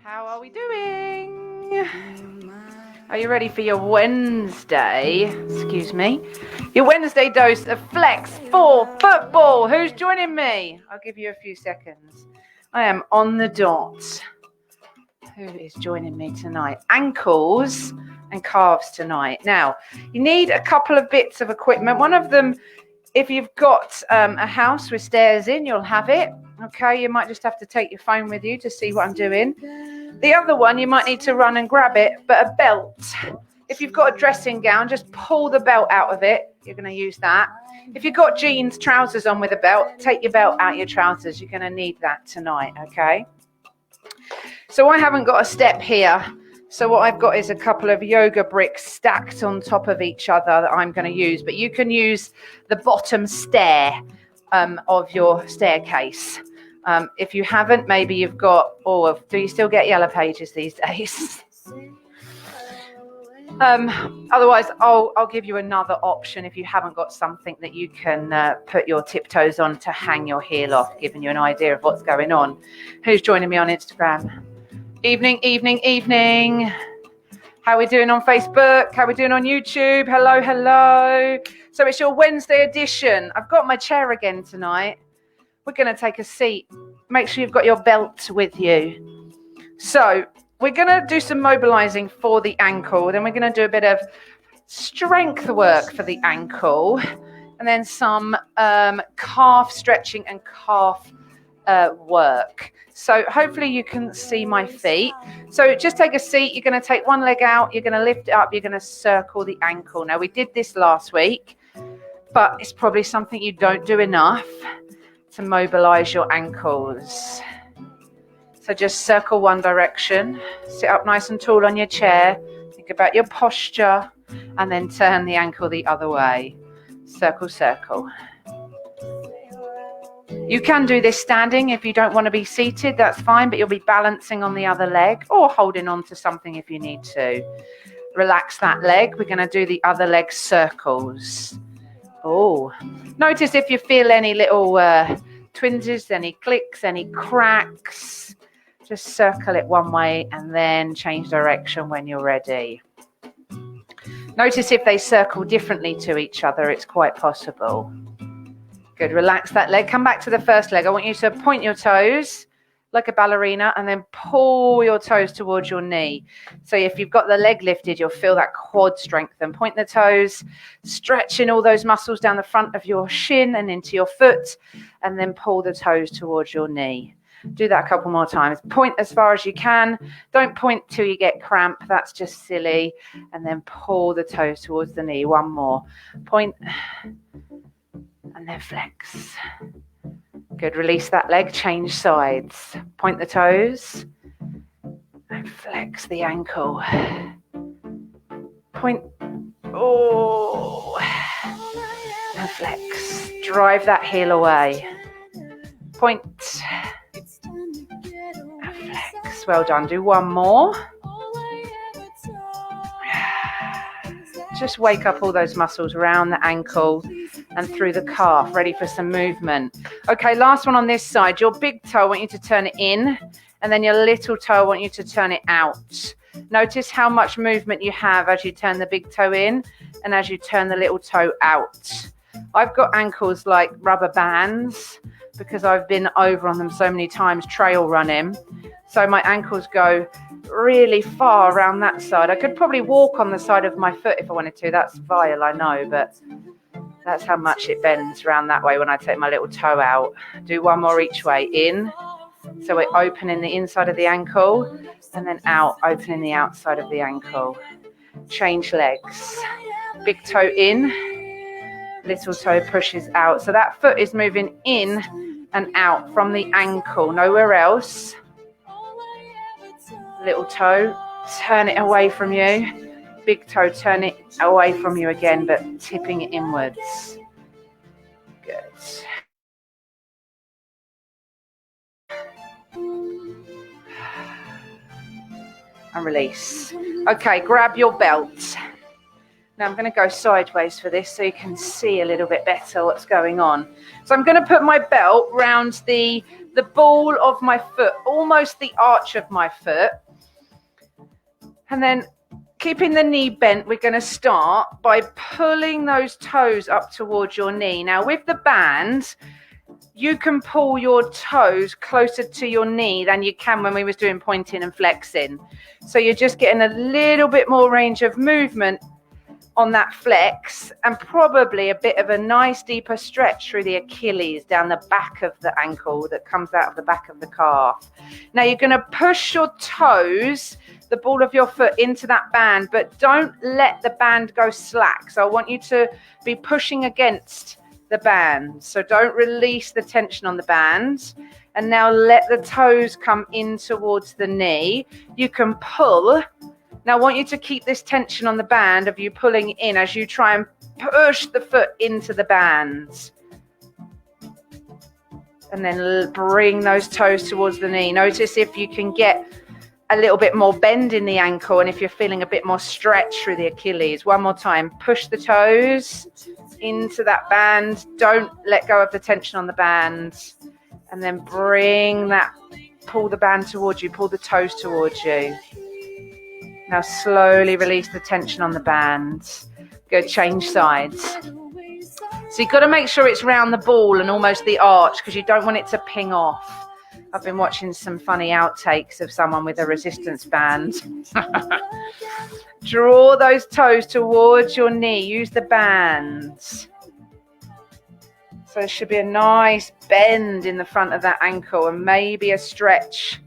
How are we doing? Are you ready for your Wednesday? Excuse me. Your Wednesday dose of flex for football. Who's joining me? I'll give you a few seconds. I am on the dot. Who is joining me tonight? Ankles and calves tonight. Now, you need a couple of bits of equipment. One of them, if you've got a house with stairs in, you'll have it. Okay, you might just have to take your phone with you to see what I'm doing. The other one, you might need to run and grab it, but a belt. If you've got a dressing gown, just pull the belt out of it. You're going to use that. If you've got jeans, trousers on with a belt, take your belt out your trousers. You're going to need that tonight, okay? So I haven't got a step here. So what I've got is a couple of yoga bricks stacked on top of each other that I'm going to use. But you can use the bottom stair of your staircase. If you haven't, maybe you've got, do you still get yellow pages these days? Otherwise, I'll give you another option if you haven't got something that you can put your tiptoes on to hang your heel off, giving you an idea of what's going on. Who's joining me on Instagram? Evening, evening, evening. How are we doing on Facebook? How are we doing on YouTube? Hello, hello. So it's your Wednesday edition. I've got my chair again tonight. We're going to take a seat. Make sure you've got your belt with you. So we're going to do some mobilizing for the ankle. Then we're going to do a bit of strength work for the ankle. And then some calf stretching and calf work. So hopefully you can see my feet. So just take a seat. You're going to take one leg out. You're going to lift it up. You're going to circle the ankle. Now, we did this last week, but it's probably something you don't do enough to mobilize your ankles. So just circle one direction. Sit up nice and tall on your chair. Think about your posture and then turn the ankle the other way. Circle, circle. You can do this standing if you don't want to be seated, that's fine, but you'll be balancing on the other leg or holding on to something if you need to. Relax that leg. We're going to do the other leg circles. Oh, notice if you feel any little twinges, any clicks, any cracks. Just circle it one way and then change direction when you're ready. Notice if they circle differently to each other, it's quite possible. Good, relax that leg. Come back to the first leg. I want you to point your toes like a ballerina and then pull your toes towards your knee. So if you've got the leg lifted, you'll feel that quad strengthen. Point the toes, stretching all those muscles down the front of your shin and into your foot, and then pull the toes towards your knee. Do that a couple more times. Point as far as you can. Don't point till you get cramp. That's just silly. And then pull the toes towards the knee. One more. Point and then flex. Good. Release that leg. Change sides. Point the toes and flex the ankle. Point. Oh. And flex. Drive that heel away. Point. And flex. Well done. Do one more. Just wake up all those muscles around the ankle and through the calf, ready for some movement. Okay, last one on this side. Your big toe, I want you to turn it in, and then your little toe, I want you to turn it out. Notice how much movement you have as you turn the big toe in and as you turn the little toe out. I've got ankles like rubber bands because I've been over on them so many times trail running. So my ankles go really far around that side. I could probably walk on the side of my foot if I wanted to. That's vile, I know, but that's how much it bends around that way when I take my little toe out. Do one more each way. In. So we're opening the inside of the ankle and then out, opening the outside of the ankle. Change legs. Big toe in. Little toe pushes out. So that foot is moving in and out from the ankle, nowhere else. Little toe, turn it away from you. Big toe, turn it away from you again, but tipping it inwards. Good. And release. Okay, grab your belt. Now I'm going to go sideways for this so you can see a little bit better what's going on. So I'm going to put my belt round the the ball of my foot, almost the arch of my foot. And then keeping the knee bent, we're going to start by pulling those toes up towards your knee. Now with the band, you can pull your toes closer to your knee than you can when we was doing pointing and flexing. So you're just getting a little bit more range of movement on that flex, and probably a bit of a nice deeper stretch through the Achilles down the back of the ankle that comes out of the back of the calf. Now you're going to push your toes, the ball of your foot, into that band, but don't let the band go slack. So I want you to be pushing against the band. So don't release the tension on the band. And now let the toes come in towards the knee. You can pull. Now I want you to keep this tension on the band of you pulling in as you try and push the foot into the band. And then bring those toes towards the knee. Notice if you can get a little bit more bend in the ankle and if you're feeling a bit more stretch through the Achilles. One more time. Push the toes into that band. Don't let go of the tension on the band. And then bring that, pull the band towards you, pull the toes towards you. Now slowly release the tension on the band. Good, change sides. So you've got to make sure it's round the ball and almost the arch because you don't want it to ping off. I've been watching some funny outtakes of someone with a resistance band. Draw those toes towards your knee. Use the bands. So there should be a nice bend in the front of that ankle and maybe a stretch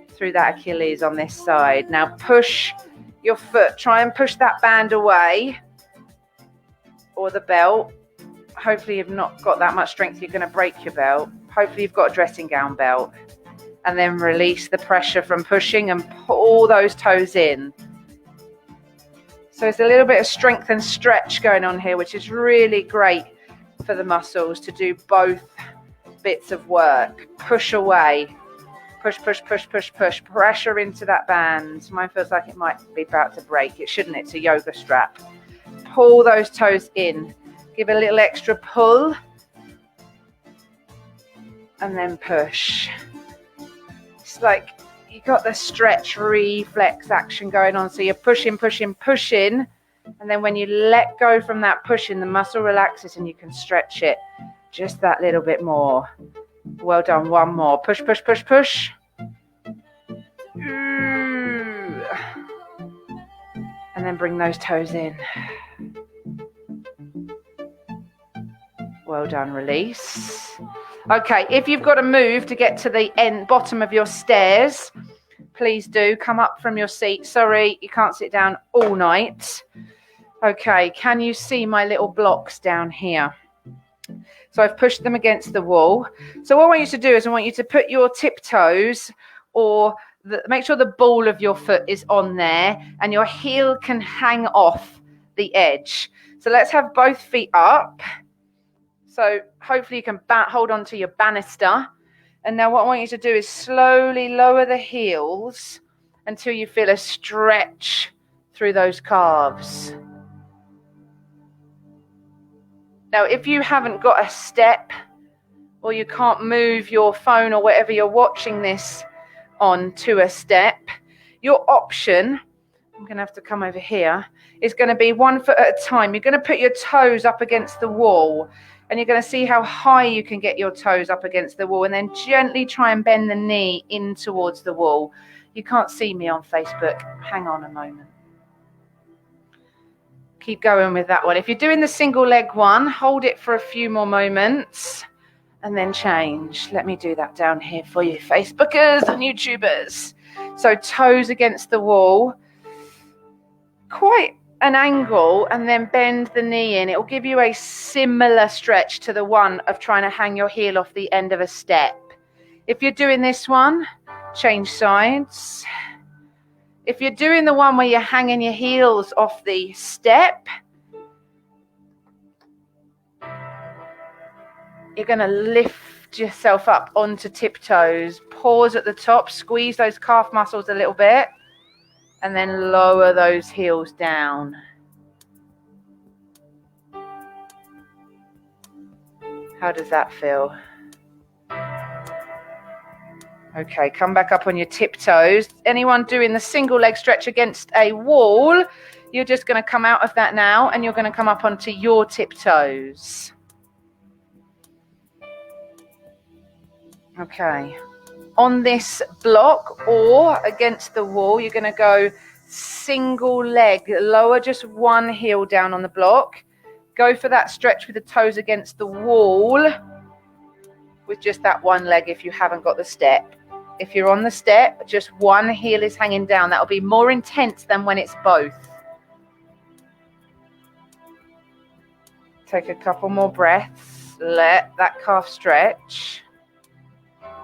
through that Achilles on this side. Now push your foot. Try and push that band away or the belt. Hopefully you've not got that much strength you're going to break your belt. Hopefully you've got a dressing gown belt. And then release the pressure from pushing and pull those toes in. So it's a little bit of strength and stretch going on here, which is really great for the muscles to do both bits of work. Push away. Push, push, push, push, push. Pressure into that band. Mine feels like it might be about to break. It shouldn't. It's a yoga strap. Pull those toes in. Give a little extra pull. And then push. It's like you got the stretch reflex action going on. So you're pushing, pushing, pushing. And then when you let go from that pushing, the muscle relaxes and you can stretch it just that little bit more. Well done. One more. Push, push, push, push. And then bring those toes in. Well done. Release. Okay, if you've got to move to get to the bottom of your stairs, please do come up from your seat. Sorry, you can't sit down all night. Okay, can you see my little blocks down here? So I've pushed them against the wall. So what I want you to do is I want you to put your tiptoes or make sure the ball of your foot is on there and your heel can hang off the edge. So let's have both feet up. So hopefully you can hold on to your banister. And now what I want you to do is slowly lower the heels until you feel a stretch through those calves. Now, if you haven't got a step or you can't move your phone or whatever you're watching this on to a step, your option, I'm going to have to come over here, is going to be 1 foot at a time. You're going to put your toes up against the wall and you're going to see how high you can get your toes up against the wall and then gently try and bend the knee in towards the wall. You can't see me on Facebook. Hang on a moment. Keep going with that one. If you're doing the single leg one, hold it for a few more moments and then change. Let me do that down here for you, Facebookers and YouTubers. So toes against the wall, quite an angle, and then bend the knee in. It will give you a similar stretch to the one of trying to hang your heel off the end of a step. If you're doing this one, change sides. If you're doing the one where you're hanging your heels off the step, you're going to lift yourself up onto tiptoes. Pause at the top, squeeze those calf muscles a little bit, and then lower those heels down. How does that feel? Okay, come back up on your tiptoes. Anyone doing the single leg stretch against a wall, you're just going to come out of that now and you're going to come up onto your tiptoes. Okay. On this block or against the wall, you're going to go single leg. Lower just one heel down on the block. Go for that stretch with the toes against the wall with just that one leg if you haven't got the step. If you're on the step, just one heel is hanging down. That'll be more intense than when it's both. Take a couple more breaths. Let that calf stretch.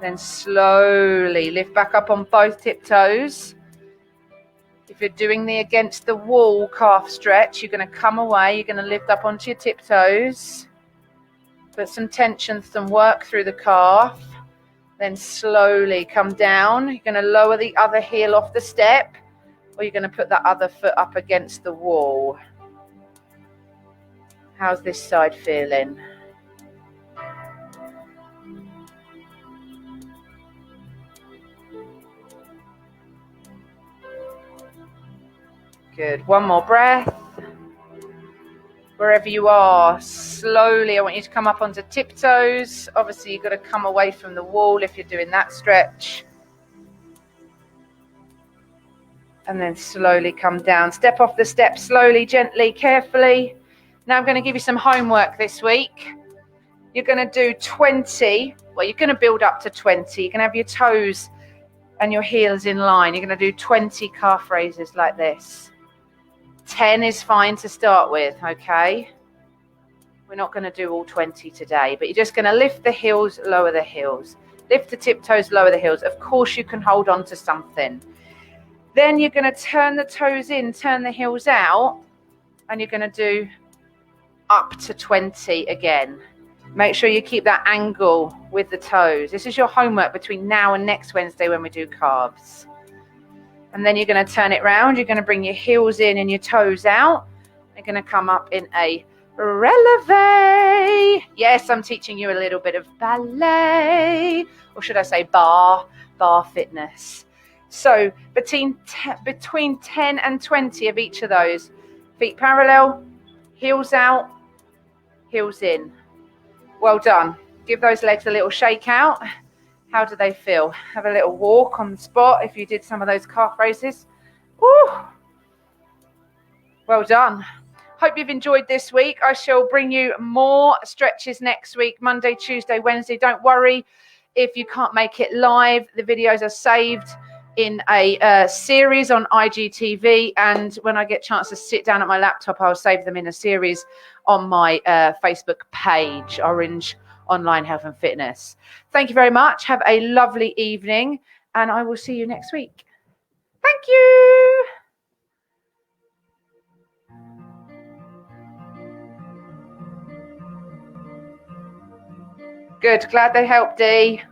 Then slowly lift back up on both tiptoes. If you're doing the against the wall calf stretch, you're going to come away. You're going to lift up onto your tiptoes. Put some tension, some work through the calf. Then slowly come down. You're going to lower the other heel off the step, or you're going to put that other foot up against the wall. How's this side feeling? Good. One more breath. Wherever you are, slowly, I want you to come up onto tiptoes. Obviously, you've got to come away from the wall if you're doing that stretch. And then slowly come down. Step off the step slowly, gently, carefully. Now I'm going to give you some homework this week. You're going to do 20. Well, you're going to build up to 20. You're going to have your toes and your heels in line. You're going to do 20 calf raises like this. 10 is fine to start with, okay? We're not going to do all 20 today, but you're just going to lift the heels, lower the heels. Lift the tiptoes, lower the heels. Of course, you can hold on to something. Then you're going to turn the toes in, turn the heels out, and you're going to do up to 20 again. Make sure you keep that angle with the toes. This is your homework between now and next Wednesday when we do calves. And then you're going to turn it round. You're going to bring your heels in and your toes out. You're going to come up in a releve. Yes, I'm teaching you a little bit of ballet, or should I say bar fitness. So between 10 and 20 of each of those. Feet parallel, heels out, heels in. Well done. Give those legs a little shake out. How do they feel? Have a little walk on the spot if you did some of those calf raises. Woo! Well done. Hope you've enjoyed this week. I shall bring you more stretches next week, Monday, Tuesday, Wednesday. Don't worry if you can't make it live. The videos are saved in a series on IGTV, and when I get a chance to sit down at my laptop, I'll save them in a series on my Facebook page, Orange Online Health and Fitness. Thank you very much. Have a lovely evening, and I will see you next week. Thank you. Good. Glad they helped, Dee.